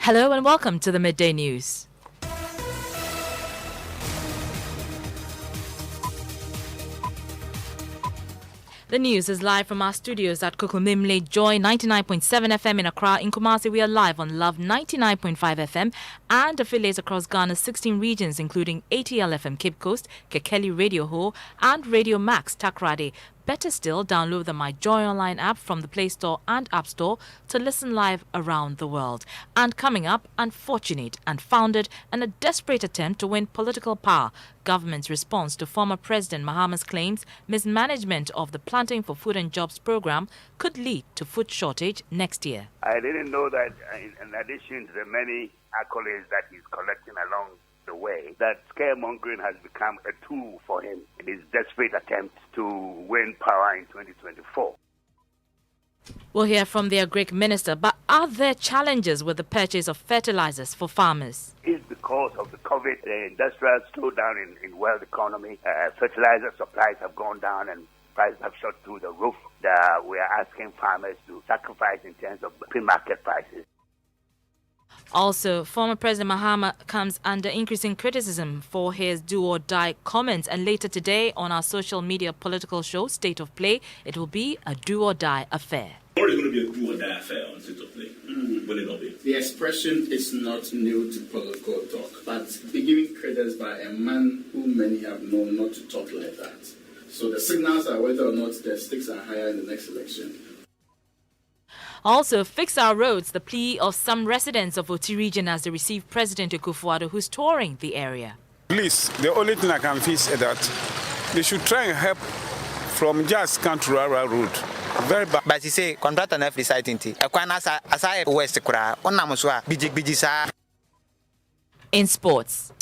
Hello and welcome to the Midday News. The news is live from our studios at Kokomimle Joy 99.7 FM in Accra. In Kumasi, we are live on Love 99.5 FM and affiliates across Ghana's 16 regions, including ATL FM Cape Coast, Kekeli Radio Ho, and Radio Max Takrade. Better still, download the My Joy Online app from the Play Store and App Store to listen live around the world. And coming up, unfortunate and founded and a desperate attempt to win political power. Government's response to former President Mahama's claims mismanagement of the Planting for Food and Jobs program could lead to food shortage next year. I didn't know that in addition to the many accolades that he's collecting along the way, that scaremongering has become a tool for him in his desperate attempt to win power in 2024. We'll hear from the Agric Minister, but are there challenges with the purchase of fertilizers for farmers? It's because of the COVID, the industrial slowdown in world economy. Fertilizer supplies have gone down and prices have shot through the roof. We are asking farmers to sacrifice in terms of pre-market prices. Also, former President Mahama comes under increasing criticism for his do-or-die comments. And later today on our social media political show, State of Play, it will be a do-or-die affair. Or it's going to be a do-or-die affair on State of Play. Will it not be? The expression is not new to political talk, but be given credit by a man who many have known not to talk like that. So the signals are whether or not the stakes are higher in the next election. Also, fix our roads, the plea of some residents of Oti region as they receive President Akufo-Addo, who's touring the area. Please, the only thing I can fix is that they should try and help from just country road. Very bad. But you say, contract and every site in tea. Aside West Kura, on Namuswa, Bijisa. In sports.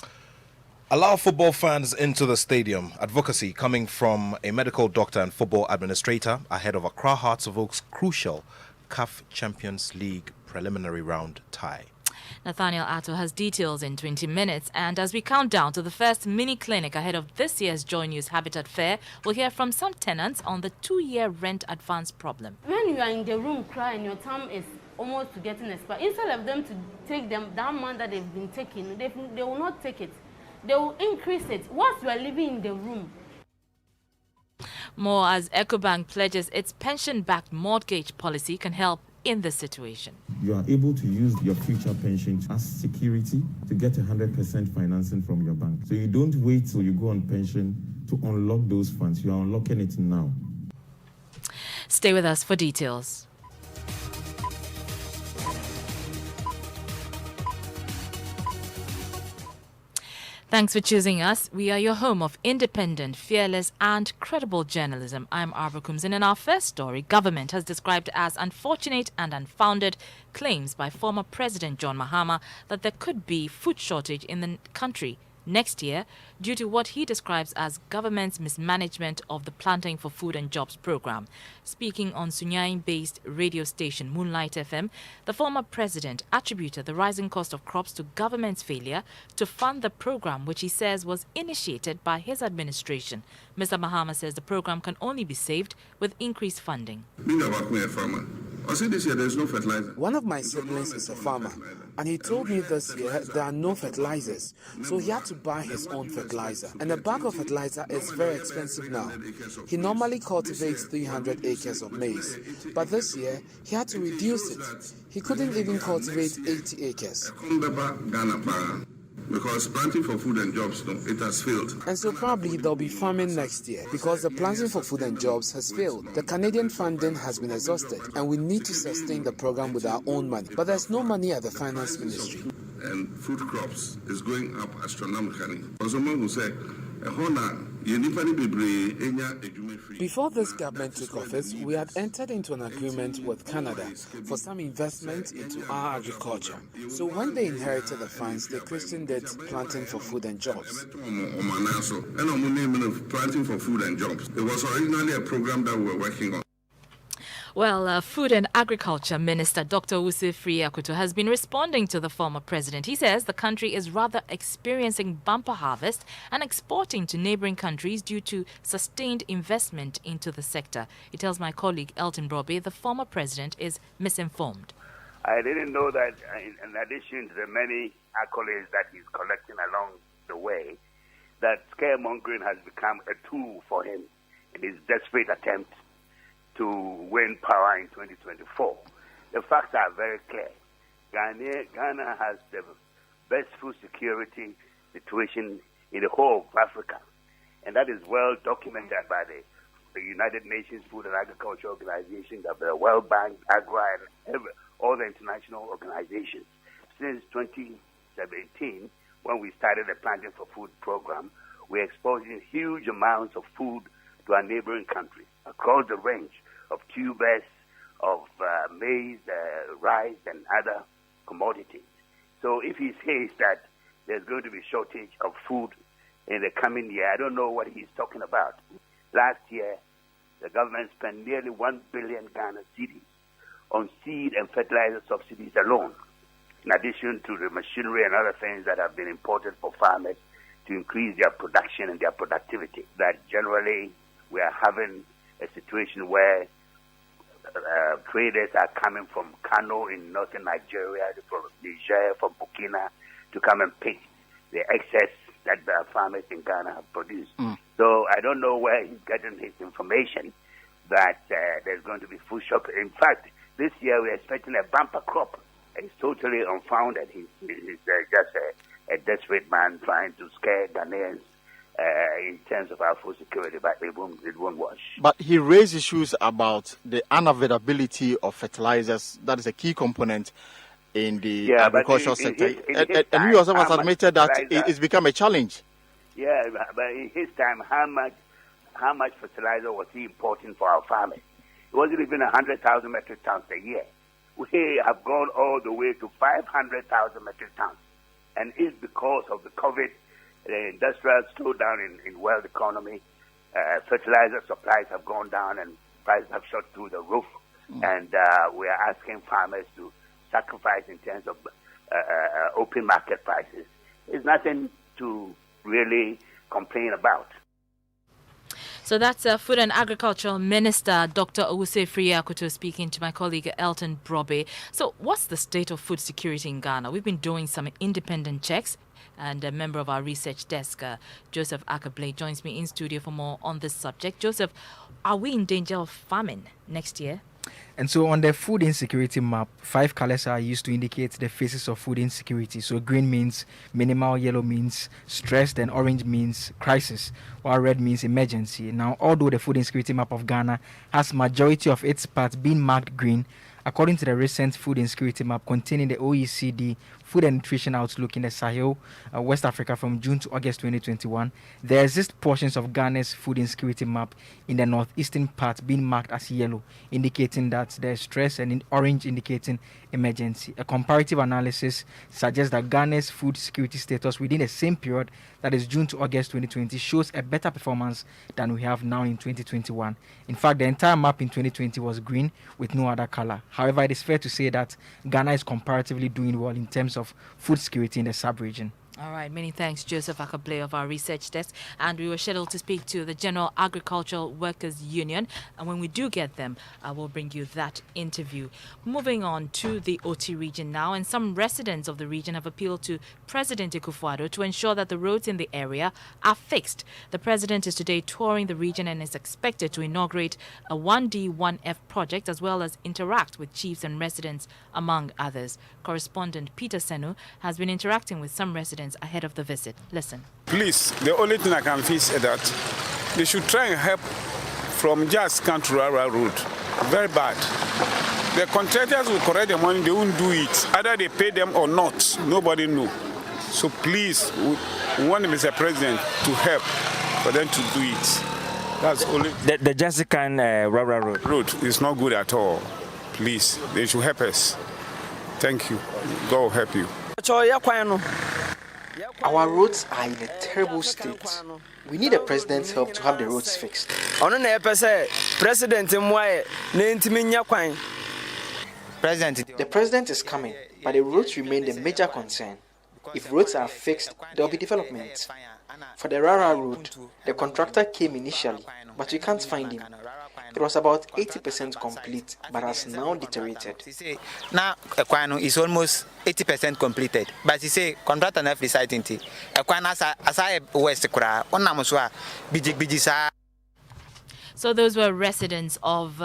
Allow football fans into the stadium. Advocacy coming from a medical doctor and football administrator ahead of Accra Hearts of Oak's crucial CAF Champions League preliminary round tie. Nathaniel Atto has details in 20 minutes. And as we count down to the first mini clinic ahead of this year's Joy News Habitat Fair, we'll hear from some tenants on the 2-year rent advance problem. When you are in the room crying, your time is almost to getting expired. Instead of them to take them that month that they've been taking, they will not take it. They will increase it once you are living in the room. More as EcoBank pledges its pension-backed mortgage policy can help in this situation. You are able to use your future pension as security to get 100% financing from your bank. So you don't wait till you go on pension to unlock those funds. You are unlocking it now. Stay with us for details. Thanks for choosing us. We are your home of independent, fearless and credible journalism. I'm Arbor Coombs, and in our first story, government has described as unfortunate and unfounded claims by former President John Mahama that there could be food shortage in the country next year due to what he describes as government's mismanagement of the Planting for Food and Jobs program. Speaking on Sunyain-based radio station Moonlight FM, the former president attributed the rising cost of crops to government's failure to fund the program, which he says was initiated by his administration. Mr. Mahama says the program can only be saved with increased funding. Being a farmer, I said this year there's no fertilizer. One of my siblings is a farmer, and he told me this year there are no fertilizers, so he had to buy his own fertilizer. And a bag of fertilizer is very expensive now. He normally cultivates 300 acres of maize, but this year he had to reduce it. He couldn't even cultivate 80 acres. Because Planting for Food and Jobs, it has failed. And so probably there'll be famine next year because the Planting for Food and Jobs has failed. The Canadian funding has been exhausted and we need to sustain the program with our own money. But there's no money at the Finance Ministry. And food crops is going up astronomically. Someone who said, before this government took office, we had entered into an agreement with Canada for some investment into our agriculture. So when they inherited the funds, they christened it Planting for Food and Jobs. Planting for Food and Jobs. It was originally a program that we were working on. Well, Food and Agriculture Minister Dr. Usifri Akuto has been responding to the former president. He says the country is rather experiencing bumper harvest and exporting to neighboring countries due to sustained investment into the sector. He tells my colleague Elton Brobe the former president is misinformed. I didn't know that in addition to the many accolades that he's collecting along the way, that scaremongering has become a tool for him in his desperate attempt to win power in 2024. The facts are very clear. Ghana has the best food security situation in the whole of Africa, and that is well documented by the United Nations Food and Agriculture Organization, the World Bank, AGRA, and all the international organizations. Since 2017, when we started the Planting for Food program, we're exporting huge amounts of food to our neighboring countries across the range of tubers, of maize, rice, and other commodities. So if he says that there's going to be shortage of food in the coming year, I don't know what he's talking about. Last year, the government spent nearly 1 billion Ghana cedis on seed and fertilizer subsidies alone, in addition to the machinery and other things that have been imported for farmers to increase their production and their productivity. That generally we are having a situation where traders are coming from Kano in northern Nigeria, from Niger, from Burkina, to come and pick the excess that the farmers in Ghana have produced. So I don't know where he's getting his information that there's going to be food shortage. In fact, this year we're expecting a bumper crop. It's totally unfounded. He's just a desperate man trying to scare Ghanaians in terms of our food security, but it won't wash. But he raised issues about the unavailability of fertilizers. That is a key component in the agricultural sector. And he also has admitted that it's become a challenge. Yeah, but in his time, how much fertilizer was he importing for our farmers? It wasn't even 100,000 metric tons a year. We have gone all the way to 500,000 metric tons. And it's because of the COVID, the industrial slowdown in world economy. Fertilizer supplies have gone down and prices have shot through the roof. And we are asking farmers to sacrifice in terms of open market prices. It's nothing to really complain about. So that's Food and Agricultural Minister Dr. Owusu-Efiri Akoto speaking to my colleague Elton Brobe. So what's the state of food security in Ghana? We've been doing some independent checks, and a member of our research desk, Joseph Akablay, joins me in studio for more on this subject. Joseph, are we in danger of famine next year? And so on the food insecurity map, 5 colors are used to indicate the phases of food insecurity. So green means minimal, yellow means stressed, and orange means crisis, while red means emergency. Now, although the food insecurity map of Ghana has majority of its parts being marked green, according to the recent food insecurity map containing the OECD Food and Nutrition Outlook in the Sahel, West Africa from June to August 2021, there exist portions of Ghana's food insecurity map in the northeastern part being marked as yellow, indicating that there is stress, and in orange indicating emergency. A comparative analysis suggests that Ghana's food security status within the same period, that is June to August 2020, shows a better performance than we have now in 2021. In fact, the entire map in 2020 was green with no other color. However, it is fair to say that Ghana is comparatively doing well in terms of food security in the sub-region. All right, many thanks, Joseph Akablay of our research desk. And we were scheduled to speak to the General Agricultural Workers Union. And when we do get them, I will bring you that interview. Moving on to the OT region now. And some residents of the region have appealed to President Akufo-Addo to ensure that the roads in the area are fixed. The president is today touring the region and is expected to inaugurate a 1D, 1F project, as well as interact with chiefs and residents, among others. Correspondent Peter Senu has been interacting with some residents ahead of the visit. Listen. Please, the only thing I can feel is that they should try and help from just country road. Very bad. The contractors will collect the money, they won't do it. Either they pay them or not, nobody knows. So please, we want Mr. President to help for them to do it. That's only. The Jessican road is not good at all. Please, they should help us. Thank you. God will help you. Our roads are in a terrible state. We need the president's help to have the roads fixed. The president is coming, but the roads remain the major concern. If roads are fixed, there will be development. For the Rara road, the contractor came initially, but we can't find him. It was about 80% complete, but has now deteriorated. Now, Equano is almost 80% completed, but he say contractor na deciding to Equana as West Kura, on Namuswa, Bijisa. So those were residents of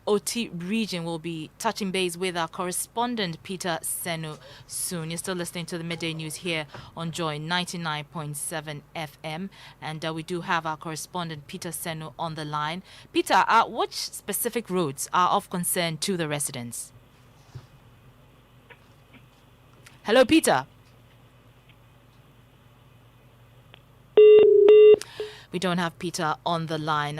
OT region. Will be touching base with our correspondent Peter Senu soon. You're still listening to the Midday News here on Joy 99.7 FM, and we do have our correspondent Peter Senu on the line. Peter, which specific roads are of concern to the residents? Hello, Peter. We don't have Peter on the line.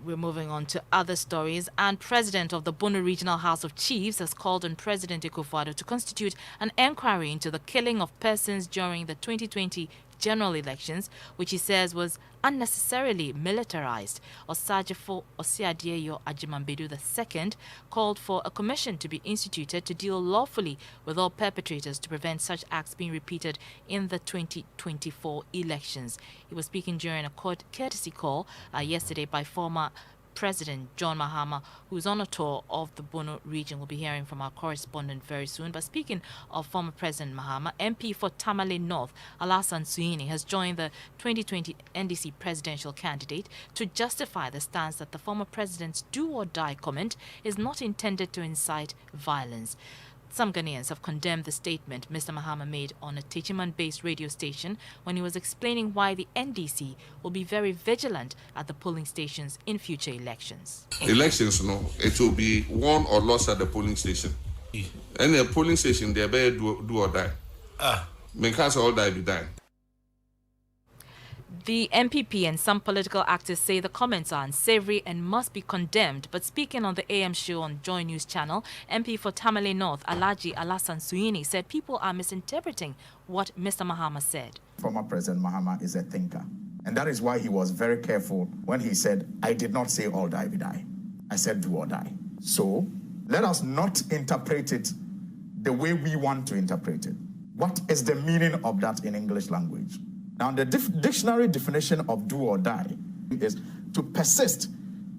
We're moving on to other stories. And President of the Bono Regional House of Chiefs has called on President Akufo-Addo to constitute an inquiry into the killing of persons during the 2020 general elections, which he says was unnecessarily militarized. Osajefo Osiadeyo Ajimambedu II called for a commission to be instituted to deal lawfully with all perpetrators to prevent such acts being repeated in the 2024 elections. He was speaking during a courtesy call yesterday by former President John Mahama, who's on a tour of the Bono region. We'll be hearing from our correspondent very soon. But speaking of former President Mahama, MP for Tamale North, Alassane Suini, has joined the 2020 NDC presidential candidate to justify the stance that the former president's do-or-die comment is not intended to incite violence. Some Ghanaians have condemned the statement Mr. Mahama made on a Techiman-based radio station when he was explaining why the NDC will be very vigilant at the polling stations in future elections. Elections, no, it will be won or lost at the polling station. And the polling station, they better do or die. Because all die, be die. The MPP and some political actors say the comments are unsavory and must be condemned. But speaking on the AM show on Joy News Channel, MP for Tamale North, Alhaji Alassane Suini, said people are misinterpreting what Mr. Mahama said. Former President Mahama is a thinker. And that is why he was very careful when he said, I did not say all die, we die. I said do or die. So let us not interpret it the way we want to interpret it. What is the meaning of that in English language? Now, the dictionary definition of do or die is to persist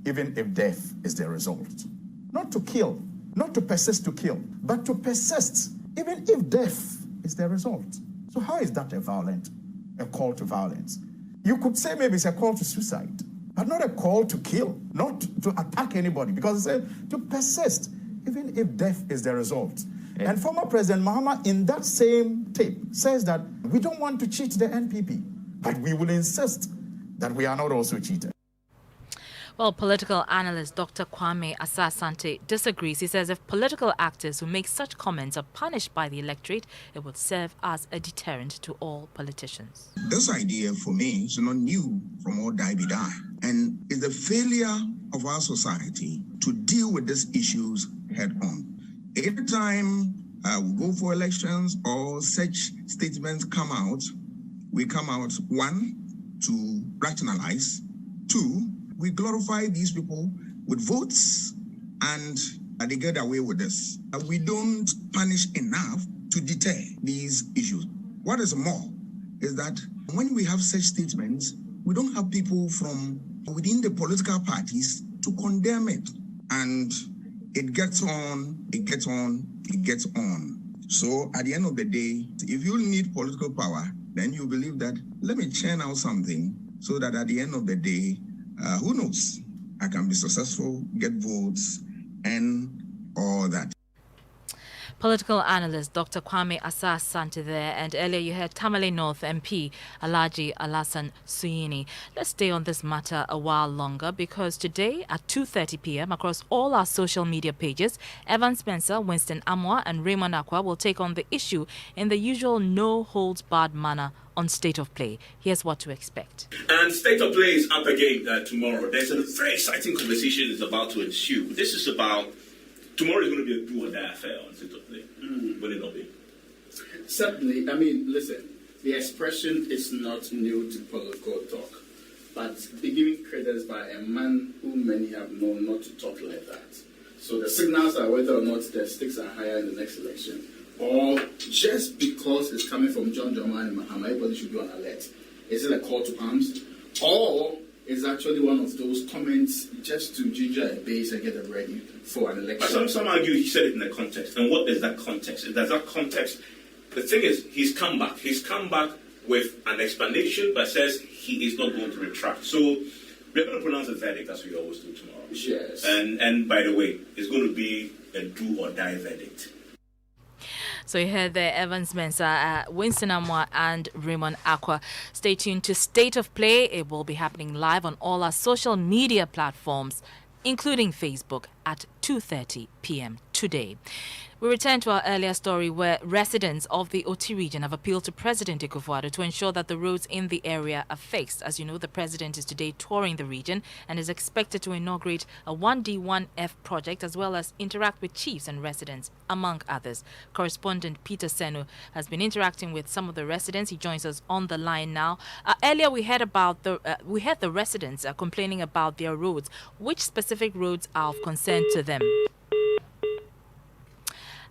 even if death is the result. Not to kill, not to persist to kill, but to persist even if death is the result. So how is that a call to violence? You could say maybe it's a call to suicide, but not a call to kill, not to attack anybody, because it said to persist even if death is the result. And former President Mahama, in that same tape, says that we don't want to cheat the NPP, but we will insist that we are not also cheated. Well, political analyst Dr. Kwame Asah-Asante disagrees. He says if political actors who make such comments are punished by the electorate, it will serve as a deterrent to all politicians. This idea, for me, is not new from all die be die, and is the failure of our society to deal with these issues head on. Anytime we go for elections or such statements come out, we come out, one, to rationalize, two, we glorify these people with votes and they get away with this. We don't punish enough to deter these issues. What is more is that when we have such statements, we don't have people from within the political parties to condemn it. And it gets on, it gets on, it gets on. So at the end of the day, if you need political power, then you believe that, let me churn out something so that at the end of the day, who knows, I can be successful, get votes, and all that. Political analyst Dr. Kwame Asah-Asante there, and earlier you heard Tamale North MP Alhaji Alassane Suini. Let's stay on this matter a while longer, because today at 2:30 p.m. across all our social media pages, Evan Spencer, Winston Amwa and Raymond Akwa will take on the issue in the usual no-holds-barred manner on State of Play. Here's what to expect. And State of Play is up again tomorrow. There's a very exciting conversation that's about to ensue. This is about tomorrow is going to be a do or die affair on State of Play. Will it not be? Certainly. I mean, listen, the expression is not new to political talk, but be given credit by a man who many have known not to talk like that. So the signals are whether or not the stakes are higher in the next election, or just because it's coming from John Dramani Mahama, everybody should be on alert. Is it a call to arms? Or is actually one of those comments just to ginger a base and get them ready for an election. But some argue he said it in a context. And what is that context? Does that context... The thing is, he's come back. He's come back with an explanation but says he is not going to retract. So we're going to pronounce a verdict as we always do tomorrow. Yes. And by the way, it's going to be a do or die verdict. So you heard there Evans Mensah, Winston Amwa and Raymond Aqua. Stay tuned to State of Play. It will be happening live on all our social media platforms, including Facebook, at 2:30 p.m. today. We return to our earlier story where residents of the Oti region have appealed to President Akufo-Addo to ensure that the roads in the area are fixed. As you know, the president is today touring the region and is expected to inaugurate a 1D1F project as well as interact with chiefs and residents, among others. Correspondent Peter Senu has been interacting with some of the residents. He joins us on the line now. Earlier, we heard the residents complaining about their roads. Which specific roads are of concern to them?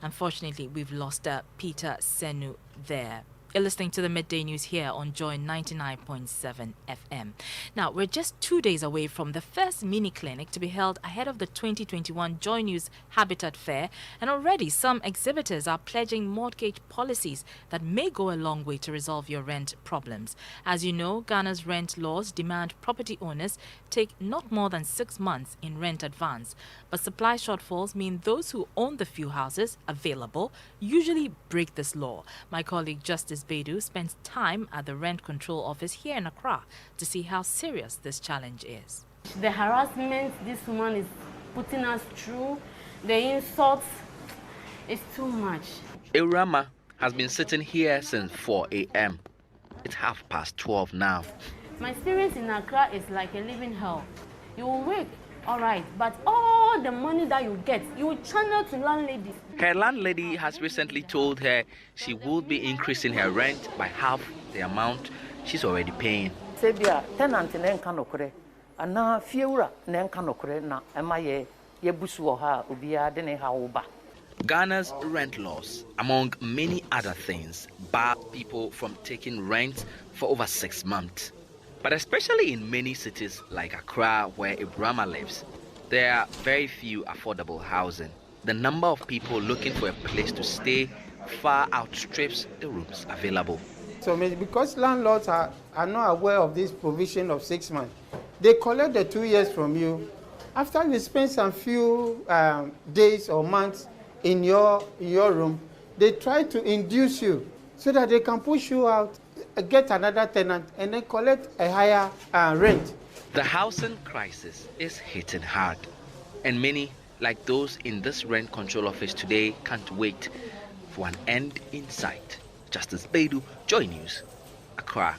Unfortunately, we've lost Peter Senu there. You're listening to the Midday News here on Joy99.7 FM. Now, we're just 2 days away from the first mini clinic to be held ahead of the 2021 Joy News Habitat Fair, and already some exhibitors are pledging mortgage policies that may go a long way to resolve your rent problems. As you know, Ghana's rent laws demand property owners take not more than 6 months in rent advance, but supply shortfalls mean those who own the few houses available usually break this law. My colleague Justice Bedu spends time at the Rent Control Office here in Accra to see how serious this challenge is. The harassment this woman is putting us through, the insults, is too much. Eurama has been sitting here since 4 a.m. It's 12:30 now. My experience in Accra is like a living hell. You will wake, all right, but all the money that you get, you will channel to landladies. Her landlady has recently told her she would be increasing her rent by half the amount she's already paying. Ghana's rent laws, among many other things, bar people from taking rent for over 6 months. But especially in many cities like Accra, where Ibrahima lives, there are very few affordable housing. The number of people looking for a place to stay far outstrips the rooms available. So because landlords are not aware of this provision of 6 months, they collect the 2 years from you. After you spend some few days or months in your room, they try to induce you so that they can push you out, get another tenant, and then collect a higher rent. The housing crisis is hitting hard, and many, like those in this rent control office today, can't wait for an end in sight. Justice Bedu, Joy News, Accra.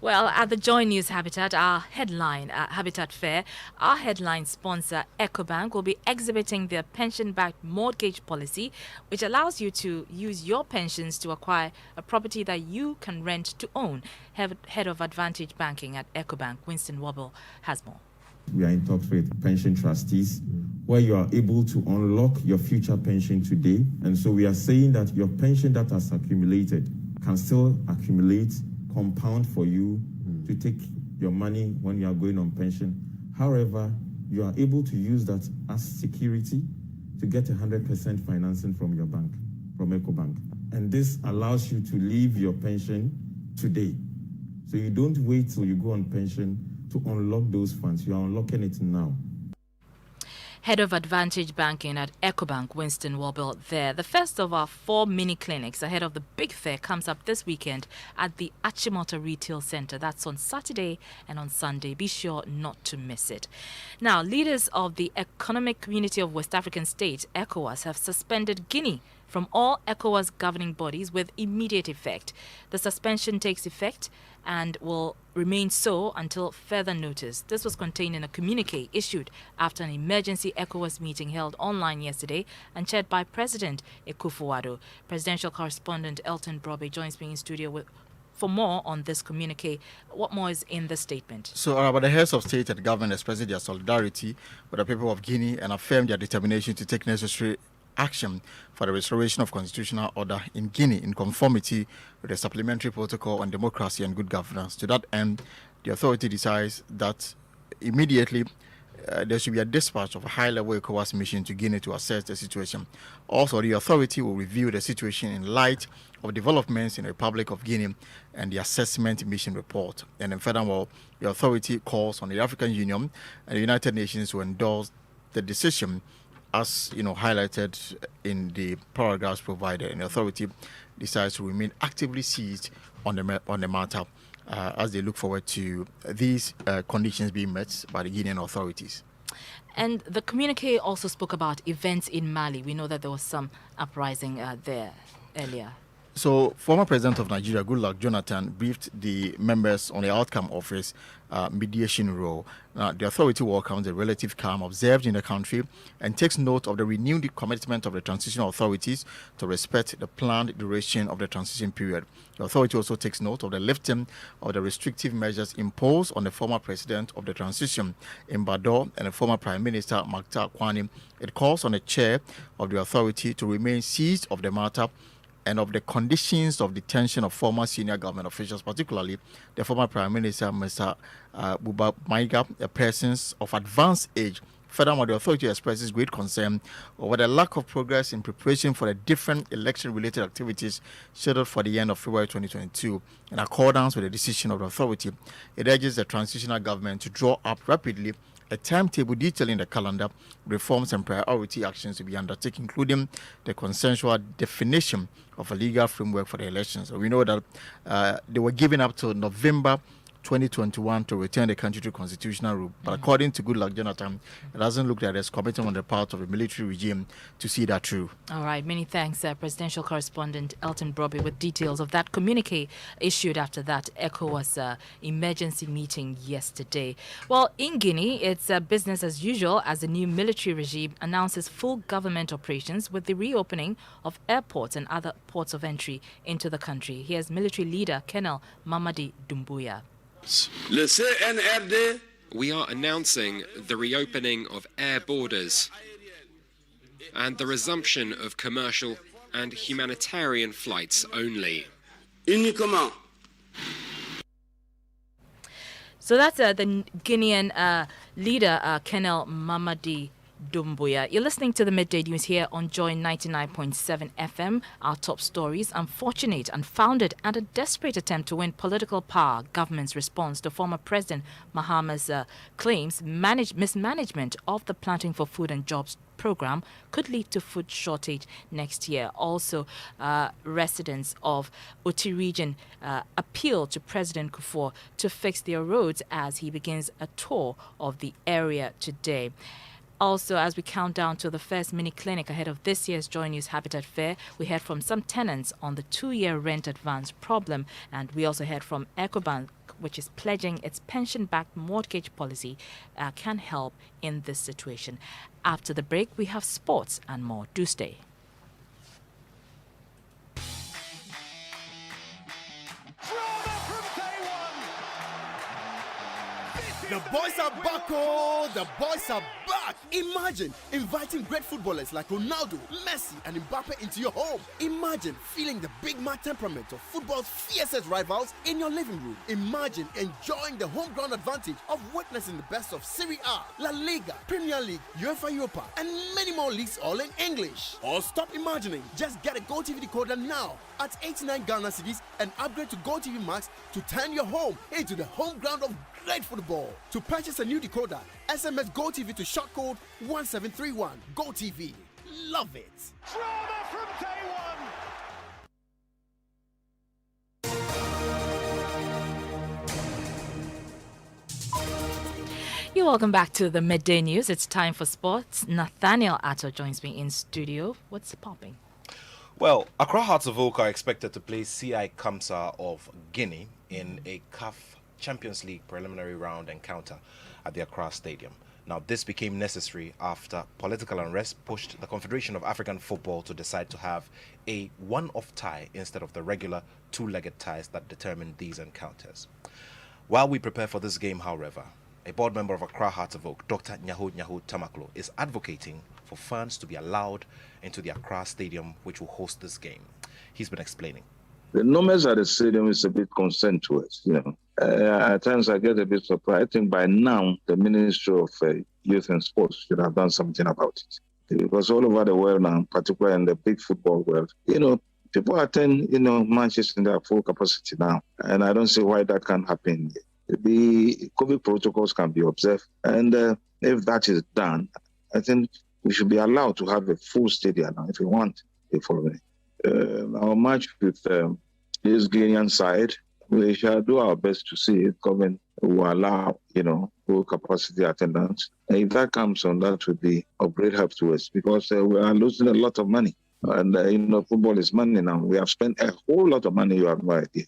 Well, at the Joy News Habitat, our headline Habitat Fair, our headline sponsor EcoBank will be exhibiting their pension-backed mortgage policy, which allows you to use your pensions to acquire a property that you can rent to own. Head of Advantage Banking at EcoBank, Winston Wobble, has more. We are in talks with pension trustees where you are able to unlock your future pension today. And so we are saying that your pension that has accumulated can still accumulate, compound for you to take your money when you are going on pension. However, you are able to use that as security to get 100% financing from your bank, from EcoBank. And this allows you to leave your pension today. So you don't wait till you go on pension to unlock those funds. You are unlocking it now. Head of Advantage Banking at EcoBank, Winston Wobble there. The first of our 4 mini clinics ahead of the big fair comes up this weekend at the Achimota Retail Center. That's on Saturday and on Sunday. Be sure not to miss it. Now, leaders of the Economic Community of West African States, ECOWAS, have suspended Guinea from all ECOWAS governing bodies with immediate effect. The suspension takes effect and will remain so until further notice. This was contained in a communique issued after an emergency ECOWAS meeting held online yesterday and chaired by President Akufo-Addo. Presidential correspondent Elton Brobe joins me in studio for more on this communique. What more is in the statement? So, the heads of state and government expressed their solidarity with the people of Guinea and affirmed their determination to take necessary action for the restoration of constitutional order in Guinea in conformity with the supplementary protocol on democracy and good governance. To that end, the authority decides that immediately there should be a dispatch of a high-level ECOWAS mission to Guinea to assess the situation. Also, the authority will review the situation in light of developments in the Republic of Guinea and the assessment mission report. And then furthermore, the authority calls on the African Union and the United Nations to endorse the decision as highlighted in the paragraphs provided. And the authority decides to remain actively seized on the matter as they look forward to these conditions being met by the Guinean authorities. And the communique also spoke about events in Mali. We know that there was some uprising there earlier. So, former President of Nigeria, Goodluck Jonathan, briefed the members on the outcome of his mediation role. The authority welcomes the relative calm observed in the country and takes note of the renewed commitment of the transitional authorities to respect the planned duration of the transition period. The authority also takes note of the lifting of the restrictive measures imposed on the former president of the transition, Mbador, and the former Prime Minister, Maktar Kwani. It calls on the chair of the authority to remain seized of the matter and of the conditions of detention of former senior government officials, particularly the former Prime Minister, Mr. Buba Maiga, persons of advanced age. Furthermore, the authority expresses great concern over the lack of progress in preparation for the different election-related activities scheduled for the end of February 2022. In accordance with the decision of the authority, it urges the transitional government to draw up rapidly a timetable detailing the calendar, reforms and priority actions to be undertaken, including the consensual definition of a legal framework for the elections. So we know that they were given up to November 2021 to return the country to constitutional rule. But according to Goodluck Jonathan, it doesn't look like there's commitment on the part of the military regime to see that through. All right, many thanks, presidential correspondent Elton Broby, with details of that communique issued after that ECOWAS emergency meeting yesterday. Well, in Guinea, it's business as usual as the new military regime announces full government operations with the reopening of airports and other ports of entry into the country. Here's military leader Colonel Mamadi Doumbouya. We are announcing the reopening of air borders and the resumption of commercial and humanitarian flights only. So that's the Guinean leader, Colonel Mamadi Doumbouya. You're listening to the Midday News here on Joy99.7 FM. Our top stories: unfortunate, unfounded, and a desperate attempt to win political power. Government's response to former President Mahama's claims mismanagement of the Planting for Food and Jobs program could lead to food shortage next year. Also, residents of Oti region appeal to President Kufuor to fix their roads as he begins a tour of the area today. Also, as we count down to the first mini clinic ahead of this year's Joy News Habitat Fair, we heard from some tenants on the 2-year rent advance problem, and we also heard from EcoBank, which is pledging its pension-backed mortgage policy can help in this situation. After the break, we have sports and more. Do stay. The boys are back, oh! The boys are back! Imagine inviting great footballers like Ronaldo, Messi, and Mbappe into your home. Imagine feeling the big mad temperament of football's fiercest rivals in your living room. Imagine enjoying the home ground advantage of witnessing the best of Serie A, La Liga, Premier League, UEFA Europa, and many more leagues all in English. Or stop imagining. Just get a GoTV decoder now at 89 Ghana cedis and upgrade to GoTV Max to turn your home into the home ground of great football. To purchase a new decoder, SMS GoTV to short code 1731. GoTV. Love it. Drama from day one. You're welcome back to the Midday News. It's time for sports. Nathaniel Atto joins me in studio. What's popping? Well, Accra Hearts of Oak are expected to play CI Kamsa of Guinea in a CAF Champions League preliminary round encounter at the Accra Stadium. Now, this became necessary after political unrest pushed the Confederation of African Football to decide to have a one-off tie instead of the regular two-legged ties that determine these encounters. While we prepare for this game, however, a board member of Accra Hearts of Oak, Dr. Nyaho Tamaklo, is advocating for fans to be allowed into the Accra Stadium, which will host this game. He's been explaining. The numbers at the stadium is a bit concerned to us, At times I get a bit surprised. I think by now the Ministry of Youth and Sports should have done something about it. Because all over the world now, particularly in the big football world, people attend, matches in their full capacity now. And I don't see why that can't happen. The COVID protocols can be observed. And if that is done, I think we should be allowed to have a full stadium now if we want the following. Our match with this Guinean side, we shall do our best to see if government will allow, full capacity attendance. And if that comes on, that would be of great help to us because we are losing a lot of money. And, football is money now. We have spent a whole lot of money, you have no idea.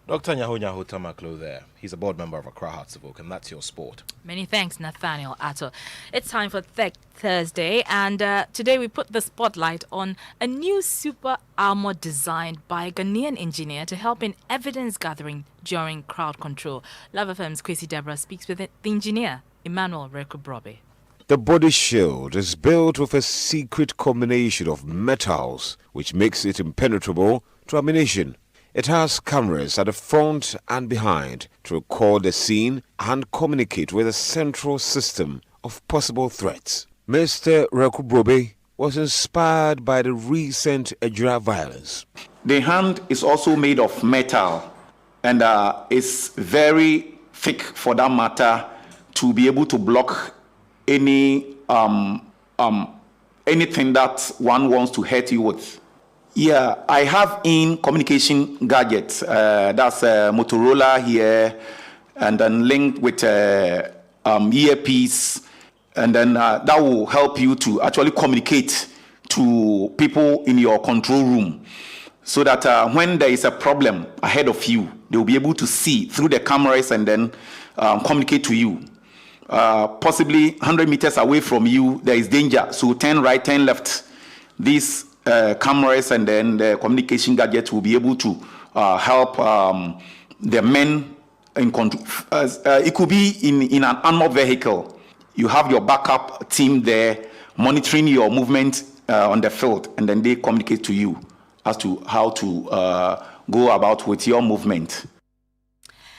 Dr. Nyaho Tamaklo there. He's a board member of Accra Hearts of Oak, and that's your sport. Many thanks, Nathaniel Atto. It's time for Tech Thursday, and today we put the spotlight on a new super armor designed by a Ghanaian engineer to help in evidence gathering during crowd control. Love FM's Kwesi Deborah speaks with the engineer, Emmanuel Rekubrobe. The body shield is built with a secret combination of metals, which makes it impenetrable to ammunition. It has cameras at the front and behind to record the scene and communicate with a central system of possible threats. Mr. Rekubrobe was inspired by the recent Ejura violence. The hand is also made of metal and is very thick for that matter to be able to block any anything that one wants to hurt you with. Yeah, I have in communication gadgets. That's a Motorola here, and then linked with earpiece, and then that will help you to actually communicate to people in your control room, so that when there is a problem ahead of you, they will be able to see through the cameras and then communicate to you. Possibly 100 meters away from you, there is danger. So turn right, turn left. These cameras and then the communication gadgets will be able to help the men in control. It could be in an armored vehicle. You have your backup team there monitoring your movement on the field, and then they communicate to you as to how to go about with your movement.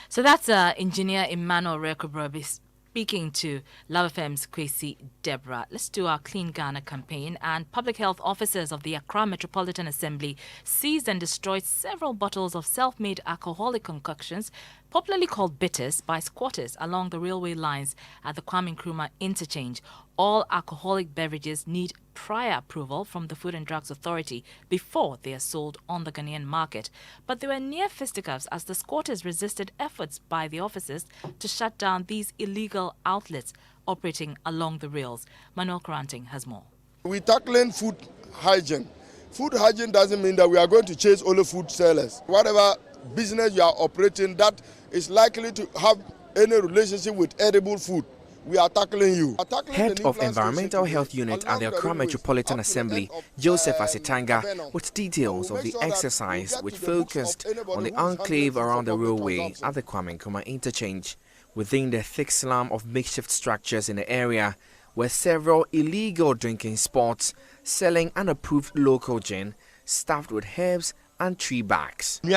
So that's engineer Emmanuel Rekubrobe speaking to Love FM's Kwesi Deborah. Let's do our Clean Ghana campaign. And public health officers of the Accra Metropolitan Assembly seized and destroyed several bottles of self-made alcoholic concoctions, popularly called bitters, by squatters along the railway lines at the Kwame Nkrumah interchange. All alcoholic beverages need prior approval from the Food and Drugs Authority before they are sold on the Ghanaian market. But they were near fisticuffs as the squatters resisted efforts by the officers to shut down these illegal outlets operating along the rails. Manuel Karanting has more. We're tackling food hygiene. Food hygiene doesn't mean that we are going to chase only food sellers. Whatever business you are operating that is likely to have any relationship with edible food, we are tackling you. Head of Environmental Health Unit at the Accra Metropolitan Assembly, Joseph Asitanga, with details of the exercise which focused on the enclave around the railway at the Kwame Nkrumah interchange. Within the thick slum of makeshift structures in the area were several illegal drinking spots selling unapproved local gin staffed with herbs and tree barks. The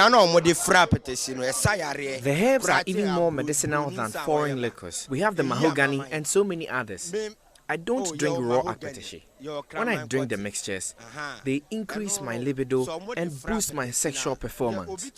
herbs are even more medicinal than foreign liquors. We have the mahogany and so many others. I don't drink raw akpeteshie. When I drink the mixtures, they increase my libido and boost my sexual performance.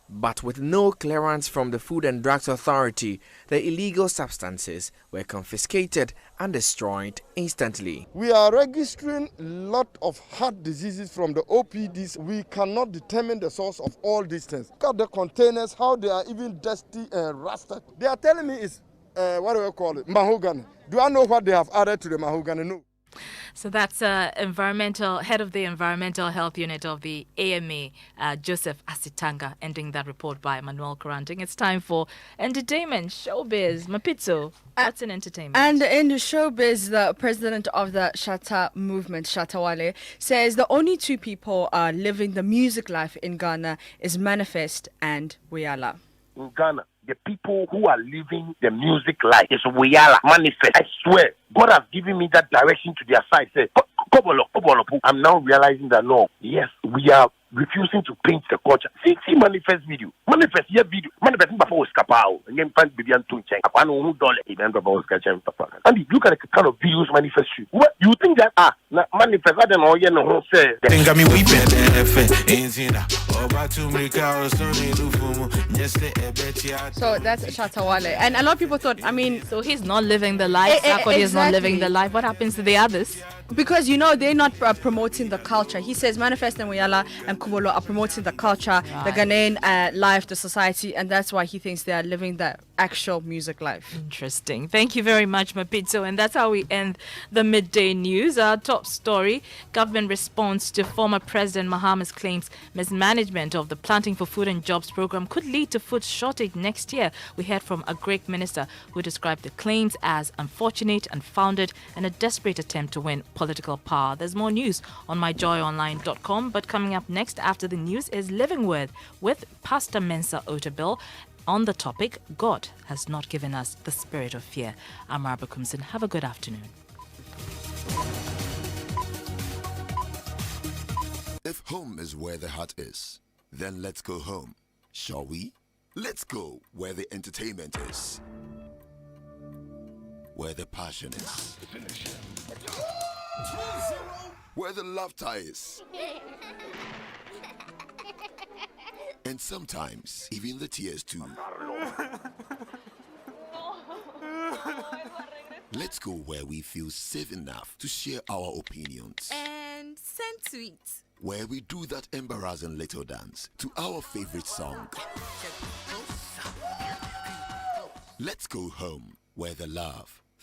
But with no clearance from the Food and Drugs Authority, the illegal substances were confiscated and destroyed instantly. We are registering a lot of heart diseases from the OPDs. We cannot determine the source of all these things. Look at the containers, how they are even dusty and rusted. They are telling me it's, what do I call it, mahogany. Do I know what they have added to the mahogany? No. So that's head of the Environmental Health Unit of the AMA, Joseph Asitanga, ending that report by Manuel Karanting. It's time for entertainment, showbiz. Mapitso, what's in entertainment? And in the showbiz, the president of the Shatta movement, Shatta Wale, says the only two people living the music life in Ghana is Manifest and Wiyala. In Ghana, the people who are living the music life is Wiyala Manifest. I swear, God has given me that direction to their side. Say, I'm now realizing that no, yes, we are refusing to paint the culture. See Manifest video. Manifest here video. Manifest before was kapao. And then find Bibian Tuncheng. And you look at the kind of videos Manifest shoot. What you think that Manifest I don't know you know say think me weeping So that's Shatawale. And a lot of people thought, I mean, so he's not living the life. Sakodi is not living the life. What happens to the others? Because they're not promoting the culture. He says Manifest and Wiyala and Kubolo are promoting the culture, the Ghanaian life, the society, and that's why he thinks they are living the actual music life. Interesting. Thank you very much, Mapitso. And that's how we end the midday news. Our top story: government response to former President Mahama's claims mismanagement of the Planting for Food and Jobs program could lead to food shortage next year. We heard from a Greek minister who described the claims as unfortunate, unfounded, and a desperate attempt to win political power. There's more news on myjoyonline.com, but coming up next after the news is Living with Pastor Mensa Otabil on the topic, God has not given us the spirit of fear. I'm Arba Kumsin. Have a good afternoon. If home is where the heart is, then let's go home, shall we? Let's go where the entertainment is, where the passion is, where the laughter is, and sometimes even the tears too. Let's go where we feel safe enough to share our opinions and send tweets, where we do that embarrassing little dance to our favorite song. Let's go home where the love